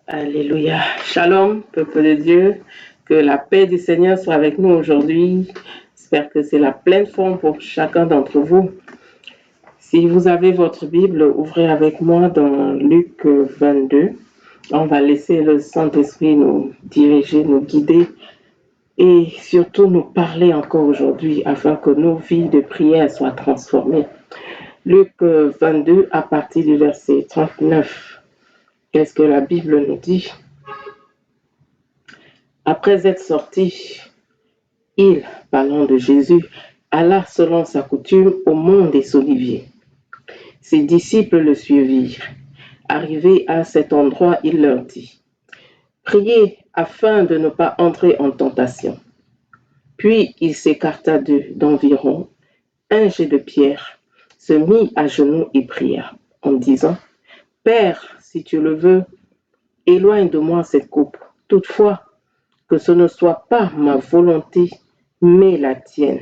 Alléluia. Shalom, peuple de Dieu. Que la paix du Seigneur soit avec nous aujourd'hui. J'espère que c'est la pleine forme pour chacun d'entre vous. Si vous avez votre Bible, ouvrez avec moi dans Luc 22. On va laisser le Saint-Esprit nous diriger, nous guider et surtout nous parler encore aujourd'hui afin que nos vies de prière soient transformées. Luc 22 à partir du verset 39. Qu'est-ce que la Bible nous dit? Après être sorti, il, parlant de Jésus, alla selon sa coutume au mont des Oliviers. Ses disciples le suivirent. Arrivé à cet endroit, il leur dit: priez afin de ne pas entrer en tentation. Puis il s'écarta d'environ un jet de pierre, se mit à genoux et pria, en disant: Père, si tu le veux, éloigne de moi cette coupe. Toutefois, que ce ne soit pas ma volonté, mais la tienne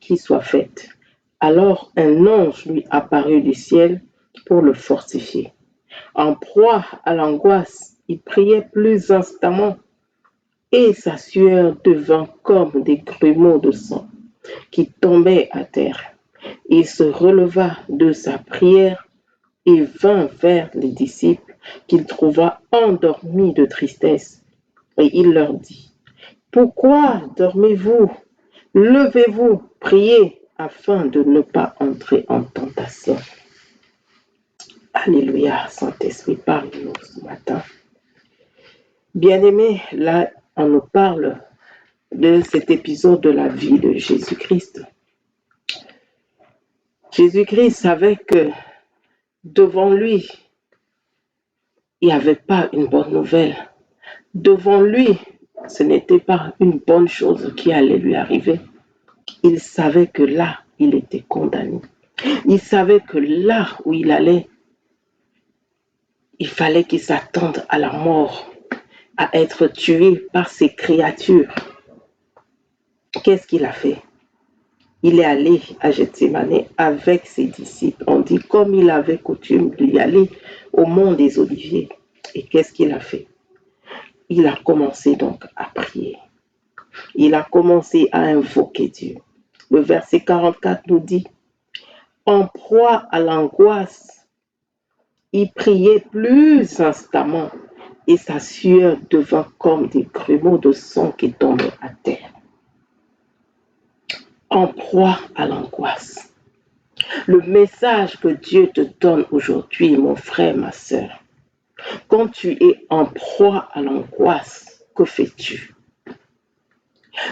qui soit faite. Alors un ange lui apparut du ciel pour le fortifier. En proie à l'angoisse, il priait plus instamment, et sa sueur devint comme des grumeaux de sang qui tombaient à terre. Il se releva de sa prière et vint vers les disciples qu'il trouva endormis de tristesse. Et il leur dit: pourquoi dormez-vous? Levez-vous, priez, afin de ne pas entrer en tentation. Alléluia, Saint-Esprit, parle-nous ce matin. Bien-aimés, là, on nous parle de cet épisode de la vie de Jésus-Christ. Jésus-Christ savait que devant lui, il n'y avait pas une bonne nouvelle. Devant lui, ce n'était pas une bonne chose qui allait lui arriver. Il savait que là, il était condamné. Il savait que là où il allait, il fallait qu'il s'attende à la mort, à être tué par ces créatures. Qu'est-ce qu'il a fait? Il est allé à Gethsémane avec ses disciples. On dit comme il avait coutume d'y aller au mont des Oliviers. Et qu'est-ce qu'il a fait? Il a commencé donc à prier. Il a commencé à invoquer Dieu. Le verset 44 nous dit: en proie à l'angoisse, il priait plus instamment et sa sueur devint comme des grumeaux de sang qui tombaient à terre. En proie à l'angoisse. Le message que Dieu te donne aujourd'hui, mon frère, ma sœur, quand tu es en proie à l'angoisse, que fais-tu?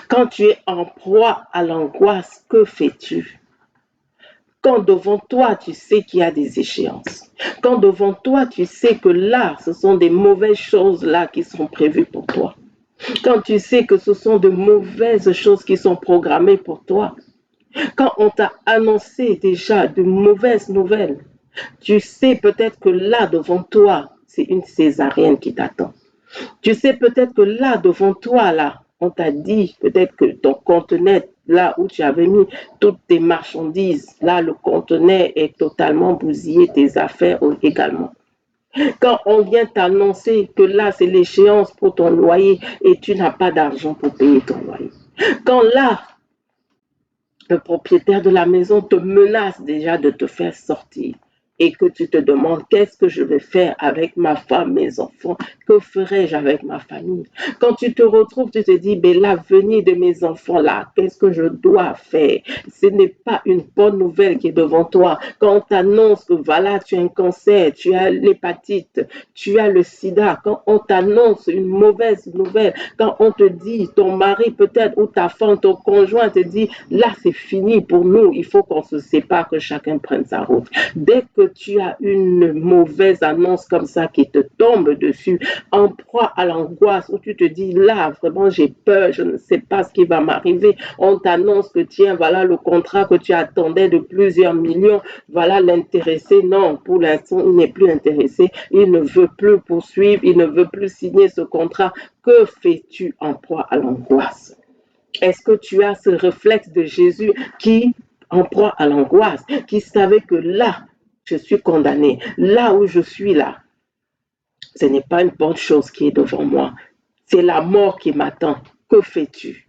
Quand tu es en proie à l'angoisse, que fais-tu? Quand devant toi, tu sais qu'il y a des échéances. Quand devant toi, tu sais que là, ce sont des mauvaises choses là qui sont prévues pour toi. Quand tu sais que ce sont de mauvaises choses qui sont programmées pour toi. Quand on t'a annoncé déjà de mauvaises nouvelles, tu sais peut-être que là, devant toi, c'est une césarienne qui t'attend. Tu sais peut-être que là, devant toi, là, on t'a dit peut-être que ton conteneur, là où tu avais mis toutes tes marchandises, là, le conteneur est totalement bousillé, tes affaires également. Quand on vient t'annoncer que là, c'est l'échéance pour ton loyer et tu n'as pas d'argent pour payer ton loyer. Quand là, le propriétaire de la maison te menace déjà de te faire sortir et que tu te demandes qu'est-ce que je vais faire avec ma femme, mes enfants, que ferai-je avec ma famille? Quand tu te retrouves, tu te dis, mais l'avenir de mes enfants là, qu'est-ce que je dois faire? Ce n'est pas une bonne nouvelle qui est devant toi. Quand on t'annonce que voilà, tu as un cancer, tu as l'hépatite, tu as le sida, quand on t'annonce une mauvaise nouvelle, quand on te dit, ton mari peut-être ou ta femme, ton conjoint te dit, là c'est fini pour nous, il faut qu'on se sépare, que chacun prenne sa route. Dès que tu as une mauvaise annonce comme ça qui te tombe dessus, en proie à l'angoisse, où tu te dis, là vraiment j'ai peur, je ne sais pas ce qui va m'arriver, on t'annonce que tiens, voilà le contrat que tu attendais de plusieurs millions, voilà l'intéressé, non, pour l'instant il n'est plus intéressé, il ne veut plus poursuivre, il ne veut plus signer ce contrat. Que fais-tu en proie à l'angoisse? Est-ce que tu as ce réflexe de Jésus qui, en proie à l'angoisse, qui savait que là, je suis condamné, là où je suis là, Ce n'est pas une bonne chose qui est devant moi. C'est la mort qui m'attend. Que fais-tu?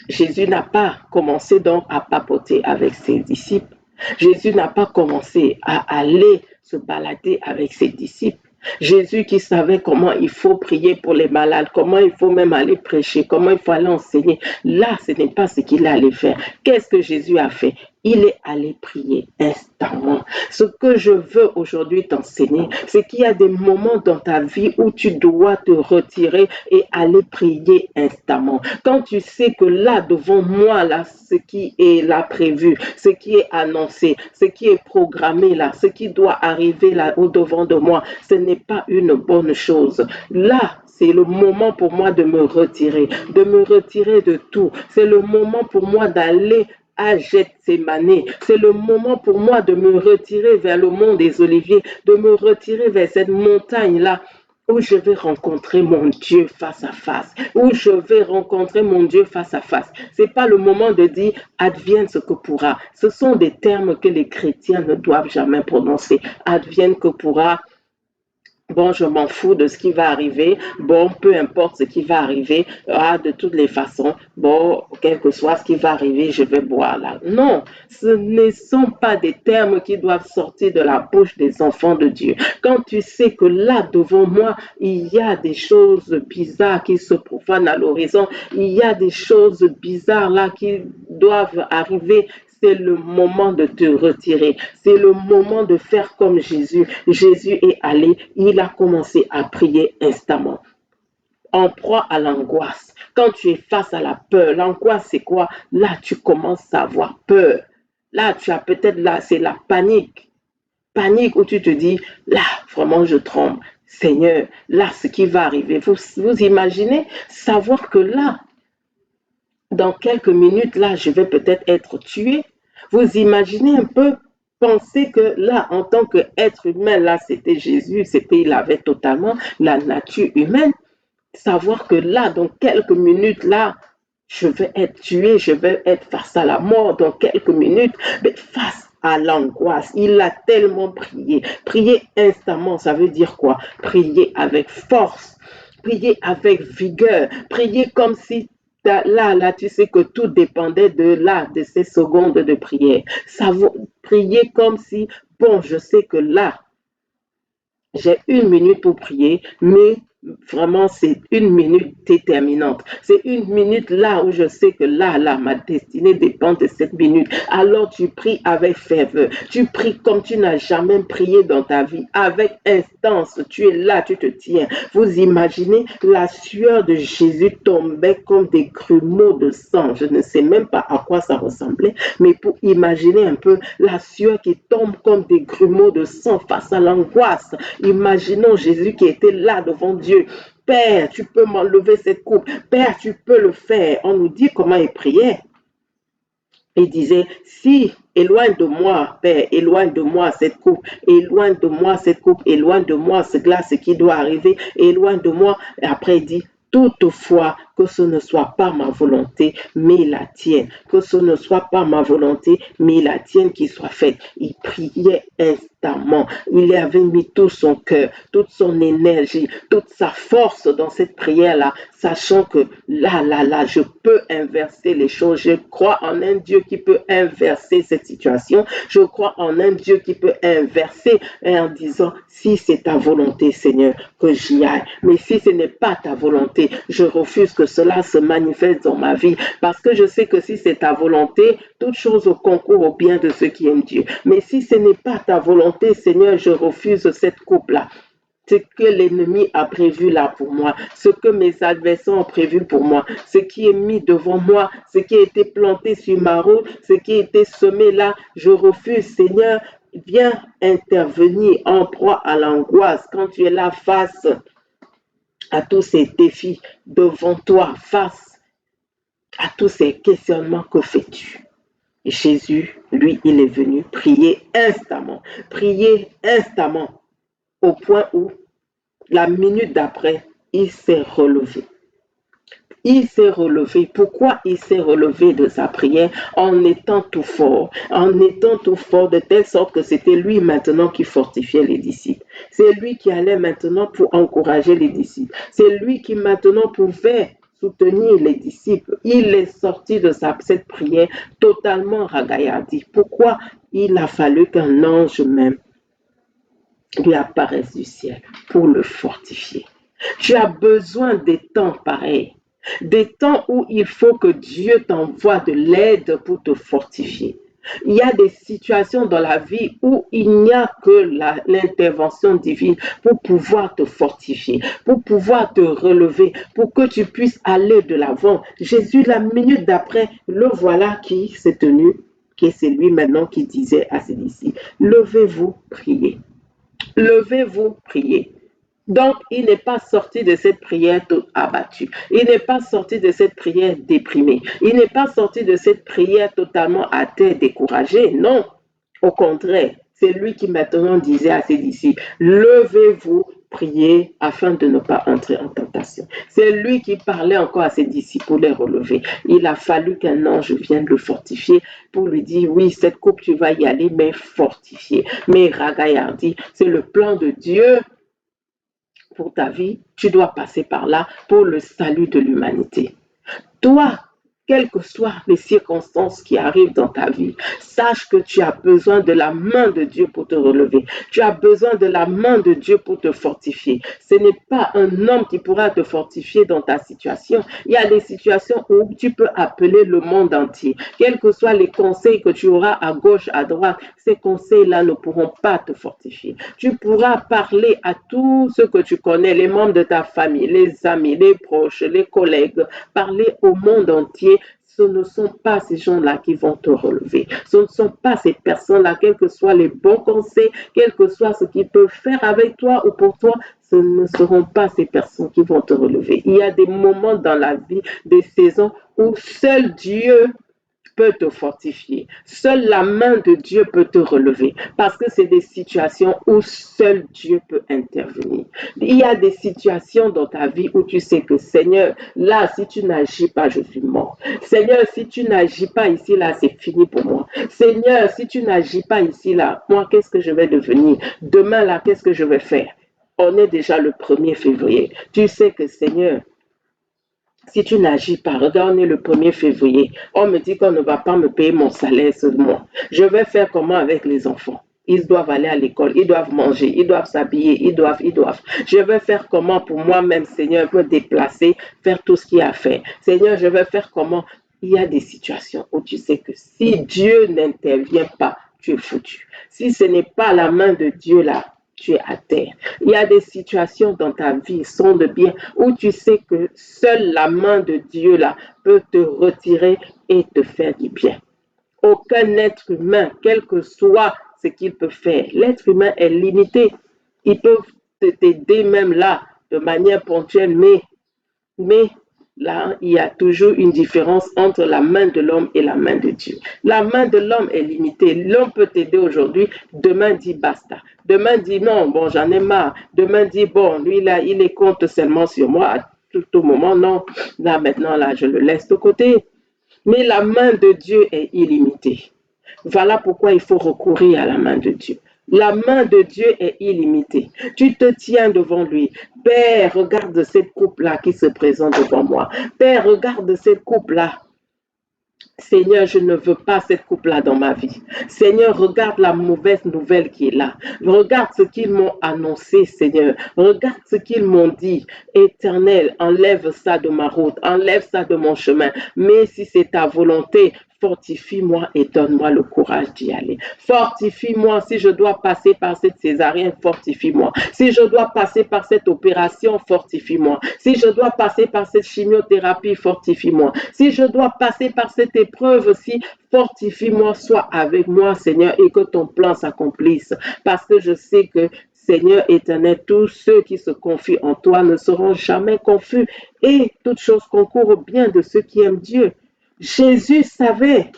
Jésus n'a pas commencé donc à papoter avec ses disciples. Jésus n'a pas commencé à aller se balader avec ses disciples. Jésus qui savait comment il faut prier pour les malades, comment il faut même aller prêcher, comment il faut aller enseigner. Là, ce n'est pas ce qu'il allait faire. Qu'est-ce que Jésus a fait? Il est allé prier instamment. Ce que je veux aujourd'hui t'enseigner, c'est qu'il y a des moments dans ta vie où tu dois te retirer et aller prier instamment. Quand tu sais que là, devant moi, là, ce qui est là prévu, ce qui est annoncé, ce qui est programmé là, ce qui doit arriver là au-devant de moi, ce n'est pas une bonne chose. Là, c'est le moment pour moi de me retirer de tout. C'est le moment pour moi d'aller à Gethsémani. C'est le moment pour moi de me retirer vers le mont des Oliviers, de me retirer vers cette montagne-là où je vais rencontrer mon Dieu face à face, où je vais rencontrer mon Dieu face à face. C'est pas le moment de dire advienne ce que pourra. Ce sont des termes que les chrétiens ne doivent jamais prononcer. Advienne que pourra. Bon, je m'en fous de ce qui va arriver. Bon, peu importe ce qui va arriver. Ah, de toutes les façons, bon, quel que soit ce qui va arriver, je vais boire là. Non, ce ne sont pas des termes qui doivent sortir de la bouche des enfants de Dieu. Quand tu sais que là, devant moi, il y a des choses bizarres qui se profanent à l'horizon, il y a des choses bizarres là qui doivent arriver, c'est le moment de te retirer. C'est le moment de faire comme Jésus. Jésus est allé, il a commencé à prier instamment. En proie à l'angoisse. Quand tu es face à la peur, l'angoisse c'est quoi? Là, tu commences à avoir peur. Là, tu as peut-être là, c'est la panique. Panique où tu te dis, là, vraiment, je tremble. Seigneur, là, ce qui va arriver. Vous imaginez savoir que là, dans quelques minutes, là, je vais peut-être être tué. Vous imaginez un peu penser que là, en tant qu'être humain, là, c'était Jésus, c'était, il avait totalement la nature humaine. Savoir que là, dans quelques minutes, là, je vais être tué, je vais être face à la mort dans quelques minutes, mais face à l'angoisse. Il a tellement prié. Prier instamment, ça veut dire quoi? Prier avec force, prier avec vigueur, prier comme si là, tu sais que tout dépendait de ces secondes de prière. Prier comme si, bon, je sais que là, j'ai une minute pour prier, mais vraiment, c'est une minute déterminante. C'est une minute là où je sais que là, ma destinée dépend de cette minute. Alors tu pries avec ferveur. Tu pries comme tu n'as jamais prié dans ta vie. Avec instance, tu es là, tu te tiens. Vous imaginez, la sueur de Jésus tombait comme des grumeaux de sang. Je ne sais même pas à quoi ça ressemblait, mais pour imaginer un peu la sueur qui tombe comme des grumeaux de sang face à l'angoisse. Imaginons Jésus qui était là devant Dieu. Père, tu peux m'enlever cette coupe. Père, tu peux le faire. On nous dit comment il priait. Il disait, si, éloigne de moi, Père, éloigne de moi cette coupe, éloigne de moi cette coupe, éloigne de moi ce glace qui doit arriver, éloigne de moi. Et après, il dit, toutefois, que ce ne soit pas ma volonté, mais la tienne. Que ce ne soit pas ma volonté, mais la tienne qui soit faite. Il priait instamment. Il avait mis tout son cœur, toute son énergie, toute sa force dans cette prière-là, sachant que là, je peux inverser les choses. Je crois en un Dieu qui peut inverser cette situation. Je crois en un Dieu qui peut inverser en disant, si c'est ta volonté, Seigneur, que j'y aille. Mais si ce n'est pas ta volonté, je refuse que cela se manifeste dans ma vie. Parce que je sais que si c'est ta volonté, toute chose concourt au bien de ceux qui aiment Dieu. Mais si ce n'est pas ta volonté, Seigneur, je refuse cette coupe-là. Ce que l'ennemi a prévu là pour moi, ce que mes adversaires ont prévu pour moi, ce qui est mis devant moi, ce qui a été planté sur ma route, ce qui a été semé là, je refuse, Seigneur, viens intervenir en proie à l'angoisse quand tu es là face à tous ces défis devant toi, face à tous ces questionnements, que fais-tu? Et Jésus, lui, il est venu prier instamment au point où la minute d'après, il s'est relevé. Il s'est relevé. Pourquoi il s'est relevé de sa prière? En étant tout fort. En étant tout fort de telle sorte que c'était lui maintenant qui fortifiait les disciples. C'est lui qui allait maintenant pour encourager les disciples. C'est lui qui maintenant pouvait soutenir les disciples. Il est sorti de cette prière totalement ragaillardi. Pourquoi? Il a fallu qu'un ange même lui apparaisse du ciel pour le fortifier. Tu as besoin des temps pareils, des temps où il faut que Dieu t'envoie de l'aide pour te fortifier. Il y a des situations dans la vie où il n'y a que l'intervention divine pour pouvoir te fortifier, pour pouvoir te relever, pour que tu puisses aller de l'avant. Jésus, la minute d'après, le voilà qui s'est tenu, qui c'est lui maintenant qui disait à ses disciples, levez-vous, priez. Levez-vous, priez. Donc, il n'est pas sorti de cette prière tout abattu. Il n'est pas sorti de cette prière déprimé. Il n'est pas sorti de cette prière totalement à terre, découragé. Non, au contraire, c'est lui qui maintenant disait à ses disciples, levez-vous, priez afin de ne pas entrer en tentation. C'est lui qui parlait encore à ses disciples pour les relever. Il a fallu qu'un ange vienne le fortifier pour lui dire, oui, cette coupe, tu vas y aller, mais fortifié, mais ragaillardi. C'est le plan de Dieu pour ta vie, tu dois passer par là pour le salut de l'humanité. Toi, quelles que soient les circonstances qui arrivent dans ta vie, sache que tu as besoin de la main de Dieu pour te relever. Tu as besoin de la main de Dieu pour te fortifier. Ce n'est pas un homme qui pourra te fortifier dans ta situation. Il y a des situations où tu peux appeler le monde entier. Quels que soient les conseils que tu auras à gauche, à droite, ces conseils-là ne pourront pas te fortifier. Tu pourras parler à tous ceux que tu connais, les membres de ta famille, les amis, les proches, les collègues, parler au monde entier. Ce ne sont pas ces gens-là qui vont te relever. Ce ne sont pas ces personnes-là, quels que soient les bons conseils, quel que soit ce qu'ils peuvent faire avec toi ou pour toi, ce ne seront pas ces personnes qui vont te relever. Il y a des moments dans la vie, des saisons où seul Dieu peut te fortifier. Seule la main de Dieu peut te relever parce que c'est des situations où seul Dieu peut intervenir. Il y a des situations dans ta vie où tu sais que Seigneur, là, si tu n'agis pas, je suis mort. Seigneur, si tu n'agis pas ici, là, c'est fini pour moi. Seigneur, si tu n'agis pas ici, là, moi, qu'est-ce que je vais devenir? Demain, là, qu'est-ce que je vais faire? On est déjà le 1er février. Tu sais que Seigneur, si tu n'agis pas, regarde, on est le 1er février. On me dit qu'on ne va pas me payer mon salaire ce mois. Je vais faire comment avec les enfants? Ils doivent aller à l'école, ils doivent manger, ils doivent s'habiller, ils doivent. Je vais faire comment pour moi-même, Seigneur, me déplacer, faire tout ce qu'il y a à faire. Seigneur, je vais faire comment? Il y a des situations où tu sais que si Dieu n'intervient pas, tu es foutu. Si ce n'est pas la main de Dieu là, tu es à terre. Il y a des situations dans ta vie, sonde bien, où tu sais que seule la main de Dieu là peut te retirer et te faire du bien. Aucun être humain, quel que soit ce qu'il peut faire, l'être humain est limité. Ils peuvent t'aider même là de manière ponctuelle, mais là, il y a toujours une différence entre la main de l'homme et la main de Dieu. La main de l'homme est limitée. L'homme peut t'aider aujourd'hui, demain dit basta. Demain dit non, bon, j'en ai marre. Demain dit bon, lui là, il est compte seulement sur moi à tout moment. Non, là maintenant, là, je le laisse de côté. Mais la main de Dieu est illimitée. Voilà pourquoi il faut recourir à la main de Dieu. La main de Dieu est illimitée. Tu te tiens devant lui. Père, regarde cette coupe-là qui se présente devant moi. Père, regarde cette coupe-là. Seigneur, je ne veux pas cette coupe-là dans ma vie. Seigneur, regarde la mauvaise nouvelle qui est là. Regarde ce qu'ils m'ont annoncé, Seigneur. Regarde ce qu'ils m'ont dit. Éternel, enlève ça de ma route. Enlève ça de mon chemin. Mais si c'est ta volonté, fortifie-moi et donne-moi le courage d'y aller. Fortifie-moi si je dois passer par cette césarienne, fortifie-moi. Si je dois passer par cette opération, fortifie-moi. Si je dois passer par cette chimiothérapie, fortifie-moi. Si je dois passer par cette épreuve-ci, fortifie-moi, sois avec moi, Seigneur, et que ton plan s'accomplisse. Parce que je sais que Seigneur éternel, tous ceux qui se confient en toi ne seront jamais confus et toutes choses concourent au bien de ceux qui aiment Dieu. Jésus savait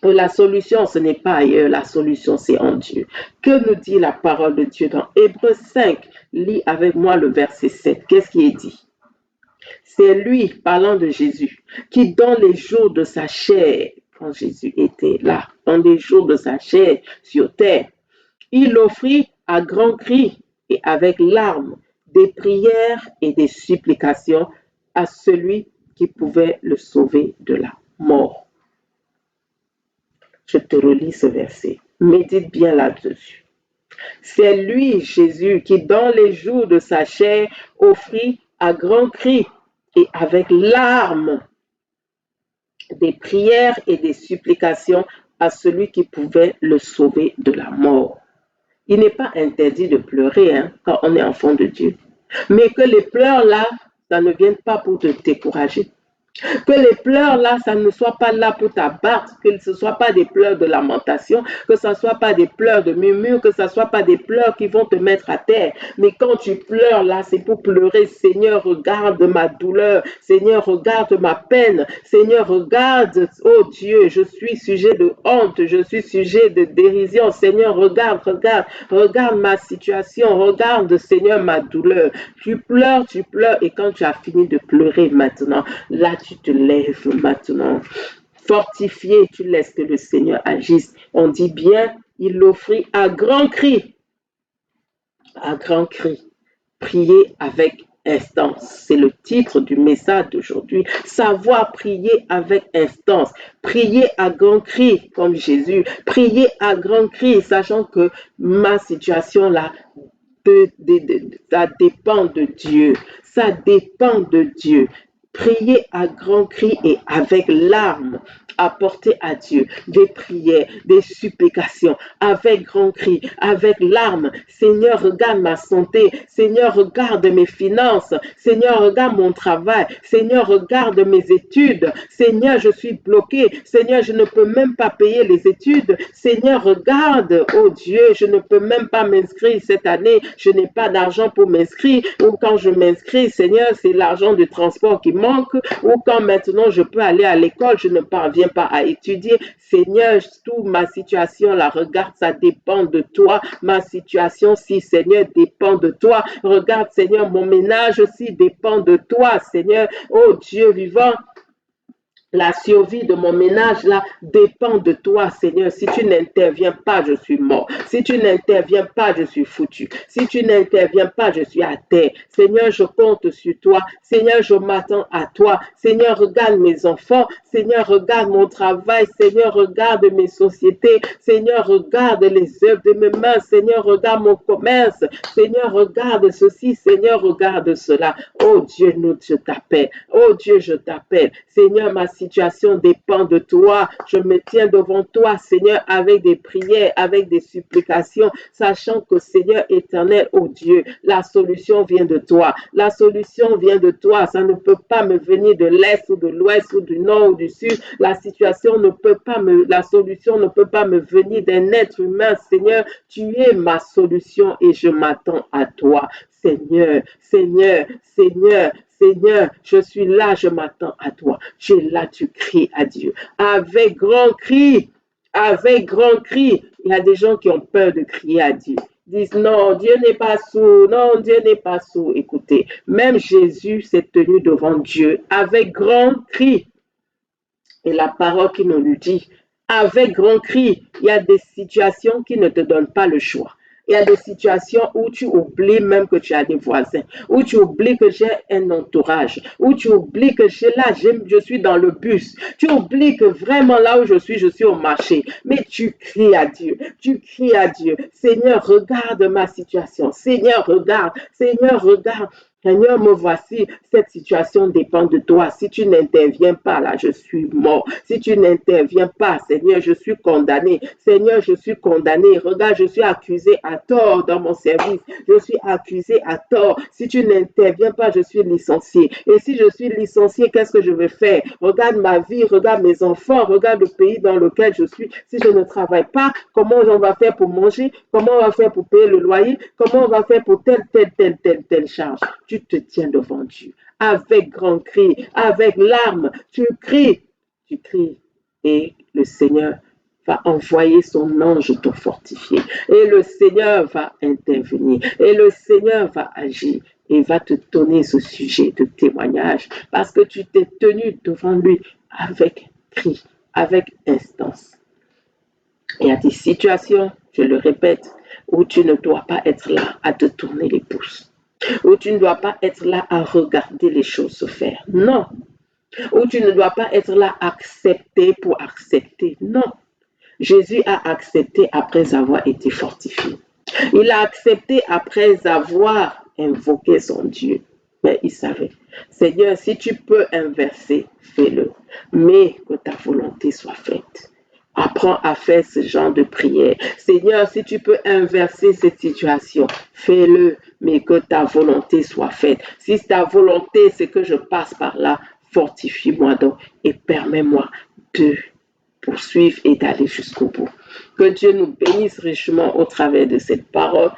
que la solution, ce n'est pas ailleurs, la solution, c'est en Dieu. Que nous dit la parole de Dieu dans Hébreux 5? Lis avec moi le verset 7. Qu'est-ce qui est dit? C'est lui, parlant de Jésus, qui dans les jours de sa chair, quand Jésus était là, dans les jours de sa chair sur terre, il offrit à grands cris et avec larmes des prières et des supplications à celui qui pouvait le sauver de la mort. Je te relis ce verset. Médite bien là-dessus. C'est lui, Jésus, qui dans les jours de sa chair offrit à grands cris et avec larmes des prières et des supplications à celui qui pouvait le sauver de la mort. Il n'est pas interdit de pleurer quand on est enfant de Dieu, mais que les pleurs là, ça ne vienne pas pour te décourager. Que les pleurs là, ça ne soit pas là pour t'abattre, que ce ne soit pas des pleurs de lamentation, que ce ne soit pas des pleurs de murmure, que ce ne soit pas des pleurs qui vont te mettre à terre. Mais quand tu pleures là, c'est pour pleurer. Seigneur, regarde ma douleur. Seigneur, regarde ma peine. Seigneur, regarde, oh Dieu, je suis sujet de honte, je suis sujet de dérision. Seigneur, regarde ma situation. Regarde, Seigneur, ma douleur. Tu pleures, et quand tu as fini de pleurer maintenant, là, tu te lèves maintenant. Fortifié, tu laisses que le Seigneur agisse. On dit bien, il l'offrit à grands cris. À grands cris. Prier avec instance. C'est le titre du message d'aujourd'hui. Savoir prier avec instance. Prier à grands cris, comme Jésus. Prier à grands cris, sachant que ma situation là, ça dépend de Dieu. Ça dépend de Dieu. Priez à grands cris et avec larmes, apportez à Dieu des prières, des supplications, avec grands cris, avec larmes. Seigneur, regarde ma santé. Seigneur, regarde mes finances. Seigneur, regarde mon travail. Seigneur, regarde mes études. Seigneur, je suis bloqué. Seigneur, je ne peux même pas payer les études. Seigneur, regarde, oh Dieu, je ne peux même pas m'inscrire cette année. Je n'ai pas d'argent pour m'inscrire. Ou quand je m'inscris, Seigneur, c'est l'argent de transport qui manque. Ou quand maintenant je peux aller à l'école, je ne parviens pas à étudier. Seigneur, toute ma situation, la regarde, ça dépend de toi. Ma situation, si Seigneur, dépend de toi. Regarde, Seigneur, mon ménage aussi dépend de toi, Seigneur. Oh Dieu vivant, la survie de mon ménage là dépend de toi, Seigneur. Si tu n'interviens pas, je suis mort. Si tu n'interviens pas, je suis foutu. Si tu n'interviens pas, je suis à terre. Seigneur, je compte sur toi. Seigneur, je m'attends à toi. Seigneur, regarde mes enfants. Seigneur, regarde mon travail. Seigneur, regarde mes sociétés. Seigneur, regarde les œuvres de mes mains. Seigneur, regarde mon commerce. Seigneur, regarde ceci. Seigneur, regarde cela. Oh Dieu, je t'appelle. Oh Dieu, je t'appelle. Seigneur, ma situation dépend de toi. Je me tiens devant toi, Seigneur, avec des prières, avec des supplications, sachant que, Seigneur éternel, oh Dieu, la solution vient de toi. La solution vient de toi. Ça ne peut pas me venir de l'est ou de l'ouest ou du nord ou du sud. La solution ne peut pas me venir d'un être humain. Seigneur, tu es ma solution et je m'attends à toi. Seigneur, Seigneur, Seigneur, Seigneur, je suis là, je m'attends à toi. Tu es là, tu cries à Dieu. Avec grand cri, avec grand cri. Il y a des gens qui ont peur de crier à Dieu. Ils disent non, Dieu n'est pas sourd, non, Dieu n'est pas sourd. Écoutez, même Jésus s'est tenu devant Dieu avec grand cri. Et la parole qui nous dit, avec grand cri, il y a des situations qui ne te donnent pas le choix. Il y a des situations où tu oublies même que tu as des voisins, où tu oublies que j'ai un entourage, où tu oublies que je suis dans le bus. Tu oublies que vraiment là où je suis au marché. Mais tu cries à Dieu, tu cries à Dieu. Seigneur, regarde ma situation. Seigneur, regarde. Seigneur, regarde. Seigneur, me voici, cette situation dépend de toi. Si tu n'interviens pas, là, je suis mort. Si tu n'interviens pas, Seigneur, je suis condamné. Seigneur, je suis condamné. Regarde, je suis accusé à tort dans mon service. Je suis accusé à tort. Si tu n'interviens pas, je suis licencié. Et si je suis licencié, qu'est-ce que je vais faire? Regarde ma vie, regarde mes enfants, regarde le pays dans lequel je suis. Si je ne travaille pas, comment on va faire pour manger? Comment on va faire pour payer le loyer? Comment on va faire pour telle charge? Tu te tiens devant Dieu avec grand cri, avec larmes, tu cries et le Seigneur va envoyer son ange te fortifier et le Seigneur va intervenir et le Seigneur va agir et va te donner ce sujet de témoignage parce que tu t'es tenu devant lui avec cri, avec instance. Il y a des situations, je le répète, où tu ne dois pas être là à te tourner les pouces, où tu ne dois pas être là à regarder les choses se faire. Non. Où tu ne dois pas être là à accepter pour accepter. Non. Jésus a accepté après avoir été fortifié. Il a accepté après avoir invoqué son Dieu. Mais il savait, Seigneur, si tu peux inverser, fais-le. Mais que ta volonté soit faite. Apprends à faire ce genre de prière. Seigneur, si tu peux inverser cette situation, fais-le, mais que ta volonté soit faite. Si ta volonté, c'est que je passe par là, fortifie-moi donc et permets-moi de poursuivre et d'aller jusqu'au bout. Que Dieu nous bénisse richement au travers de cette parole,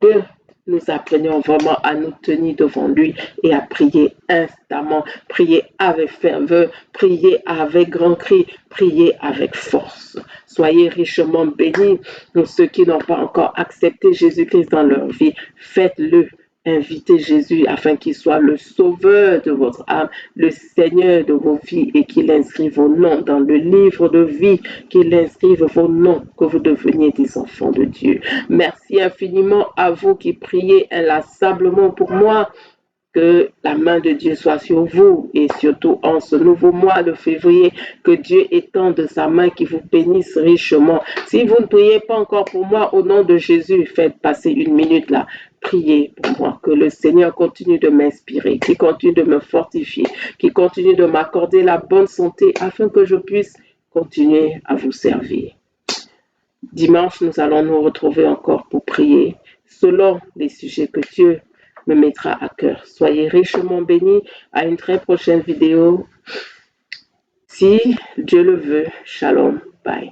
que nous apprenions vraiment à nous tenir devant lui et à prier instamment, prier avec ferveur, prier avec grand cri, prier avec force. Soyez richement bénis. Pour ceux qui n'ont pas encore accepté Jésus-Christ dans leur vie, faites-le. Invitez Jésus afin qu'il soit le sauveur de votre âme, le Seigneur de vos vies et qu'il inscrive vos noms dans le livre de vie, qu'il inscrive vos noms, que vous deveniez des enfants de Dieu. Merci infiniment à vous qui priez inlassablement pour moi. Que la main de Dieu soit sur vous et surtout en ce nouveau mois de février, que Dieu étende sa main qui vous bénisse richement. Si vous ne priez pas encore pour moi, au nom de Jésus, faites passer une minute là. Priez pour moi, que le Seigneur continue de m'inspirer, qu'il continue de me fortifier, qu'il continue de m'accorder la bonne santé afin que je puisse continuer à vous servir. Dimanche, nous allons nous retrouver encore pour prier selon les sujets que Dieu me mettra à cœur. Soyez richement bénis. À une très prochaine vidéo. Si Dieu le veut. Shalom. Bye.